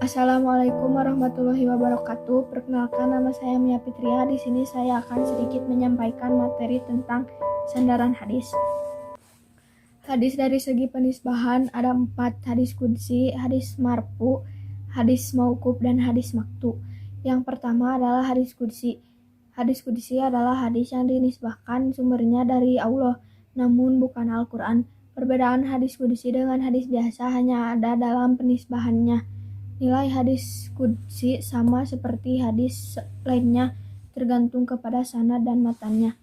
Assalamualaikum warahmatullahi wabarakatuh. Perkenalkan, nama saya Mia Fitria. Di sini saya akan sedikit menyampaikan materi tentang sandaran hadis. Hadis dari segi penisbahan ada 4: hadis qudsi, hadis marfu, hadis mauquf, dan hadis maqtu. Yang pertama adalah hadis qudsi. Hadis qudsi adalah hadis yang dinisbahkan sumbernya dari Allah, namun bukan Al-Quran. Perbedaan hadis qudsi dengan hadis biasa hanya ada dalam penisbahannya. Nilai hadis qudsi sama seperti hadis lainnya, tergantung kepada sanad dan matannya.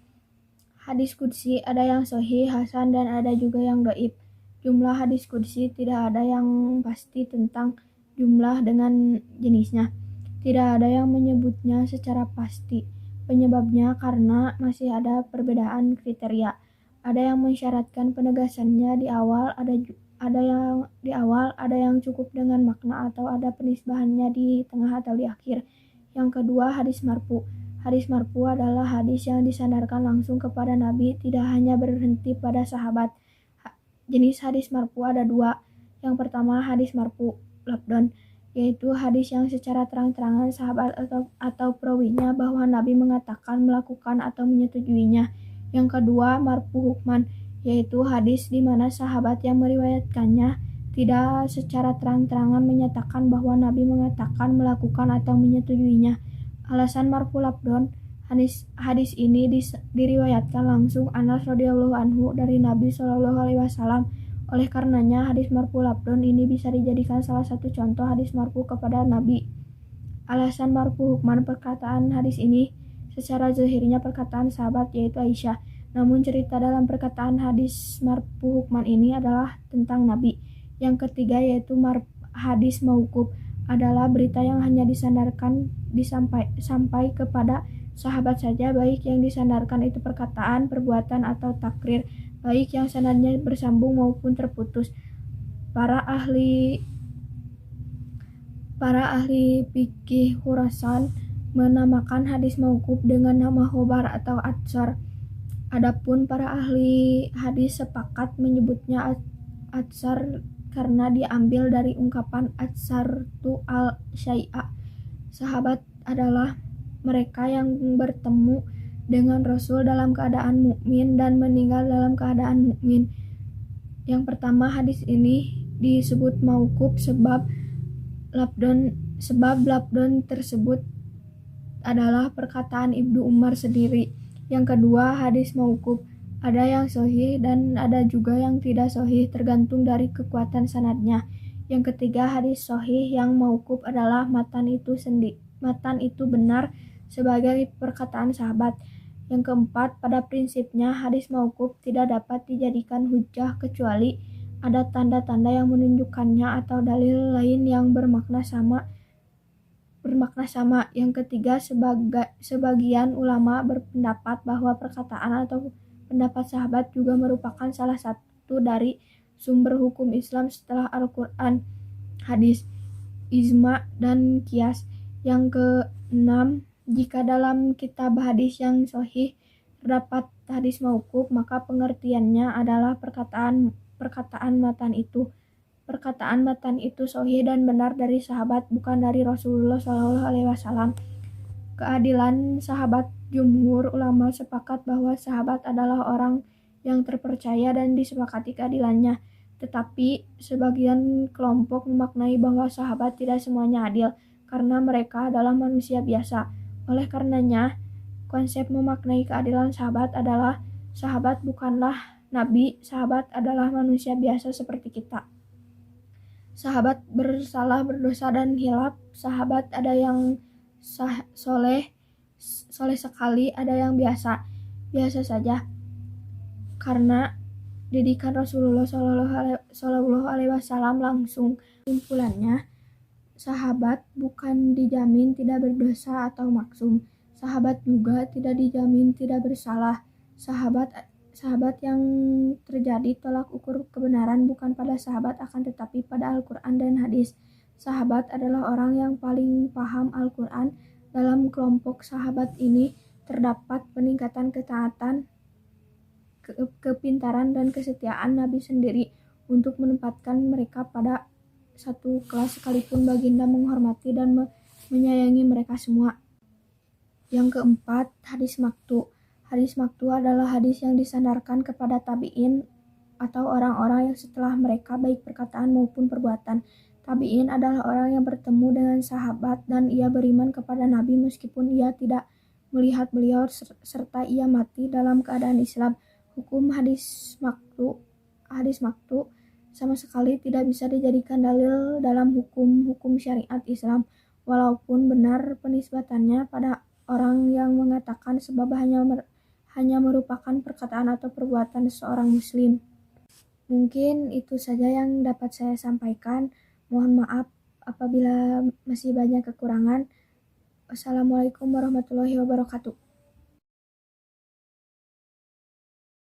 Hadis qudsi ada yang sahih, hasan, dan ada juga yang dhaif. Jumlah hadis qudsi tidak ada yang pasti tentang jumlah dengan jenisnya. Tidak ada yang menyebutnya secara pasti. Penyebabnya karena masih ada perbedaan kriteria. Ada yang mensyaratkan penegasannya di awal, ada yang cukup dengan makna, atau ada penisbahannya di tengah atau di akhir. Yang kedua, hadis marfu. Hadis marfu adalah hadis yang disandarkan langsung kepada Nabi, tidak hanya berhenti pada sahabat. Jenis hadis marfu ada 2. Yang pertama, hadis marfu labdon, yaitu hadis yang secara terang-terangan sahabat atau perawinya bahwa Nabi mengatakan, melakukan, atau menyetujuinya. Yang kedua, marfu hukman, yaitu hadis di mana sahabat yang meriwayatkannya tidak secara terang-terangan menyatakan bahwa Nabi mengatakan, melakukan, atau menyetujuinya. Alasan marfu labdon, hadis ini diriwayatkan langsung Anas radhiyallahu anhu dari Nabi SAW. Oleh karenanya, hadis marfu labdon ini bisa dijadikan salah satu contoh hadis marfu kepada Nabi. Alasan marfu hukman, perkataan hadis ini secara zahirnya perkataan sahabat, yaitu Aisyah. Namun cerita dalam perkataan hadis marfu hukman ini adalah tentang Nabi. Yang ketiga yaitu hadis mauquf, adalah berita yang hanya disandarkan sampai kepada sahabat saja, baik yang disandarkan itu perkataan, perbuatan, atau takrir, baik yang sanadnya bersambung maupun terputus. Para ahli fikih Khurasan menamakan hadis mauquf dengan nama khobar atau atsar. Adapun para ahli hadis sepakat menyebutnya atsar karena diambil dari ungkapan atsartu al syai'a. Sahabat adalah mereka yang bertemu dengan Rasul dalam keadaan mukmin dan meninggal dalam keadaan mukmin. Yang pertama, hadis ini disebut mauquf sebab labdon tersebut adalah perkataan Ibnu Umar sendiri. Yang kedua, hadis mauquf ada yang sahih dan ada juga yang tidak sahih, tergantung dari kekuatan sanadnya. Yang ketiga, hadis sahih yang mauquf adalah matan itu benar sebagai perkataan sahabat. Yang keempat, pada prinsipnya hadis mauquf tidak dapat dijadikan hujjah kecuali ada tanda-tanda yang menunjukkannya atau dalil lain yang bermakna sama. Yang ketiga, sebagian ulama berpendapat bahwa perkataan atau pendapat sahabat juga merupakan salah satu dari sumber hukum Islam setelah Al-Quran, hadis, ijma, dan qiyas. Yang keenam, jika dalam kitab hadis yang sahih terdapat hadis mauquf, maka pengertiannya adalah perkataan matan itu sahih dan benar dari sahabat, bukan dari Rasulullah SAW. Keadilan sahabat. Jumhur ulama sepakat bahwa sahabat adalah orang yang terpercaya dan disepakati keadilannya. Tetapi sebagian kelompok memaknai bahwa sahabat tidak semuanya adil karena mereka adalah manusia biasa. Oleh karenanya, konsep memaknai keadilan sahabat adalah sahabat bukanlah nabi, sahabat adalah manusia biasa seperti kita. Sahabat bersalah, berdosa, dan hilaf. Sahabat ada yang soleh sekali, ada yang biasa saja. Karena didikan Rasulullah SAW langsung. Simpulannya, sahabat bukan dijamin tidak berdosa atau maksum. Sahabat juga tidak dijamin tidak bersalah. Sahabat yang terjadi tolak ukur kebenaran bukan pada sahabat, akan tetapi pada Al-Quran dan hadis. Sahabat adalah orang yang paling paham Al-Quran. Dalam kelompok sahabat ini terdapat peningkatan ketaatan, kepintaran, dan kesetiaan Nabi sendiri untuk menempatkan mereka pada satu kelas sekalipun baginda menghormati dan menyayangi mereka semua. Yang keempat, hadis maktu. Hadis maktu adalah hadis yang disandarkan kepada tabi'in atau orang-orang yang setelah mereka baik perkataan maupun perbuatan. Tabi'in adalah orang yang bertemu dengan sahabat dan ia beriman kepada Nabi meskipun ia tidak melihat beliau serta ia mati dalam keadaan Islam. Hukum hadis maktu sama sekali tidak bisa dijadikan dalil dalam hukum-hukum syariat Islam, walaupun benar penisbatannya pada orang yang mengatakan sebab hanya merupakan perkataan atau perbuatan seorang muslim. Mungkin itu saja yang dapat saya sampaikan. Mohon maaf apabila masih banyak kekurangan. Wassalamualaikum warahmatullahi wabarakatuh.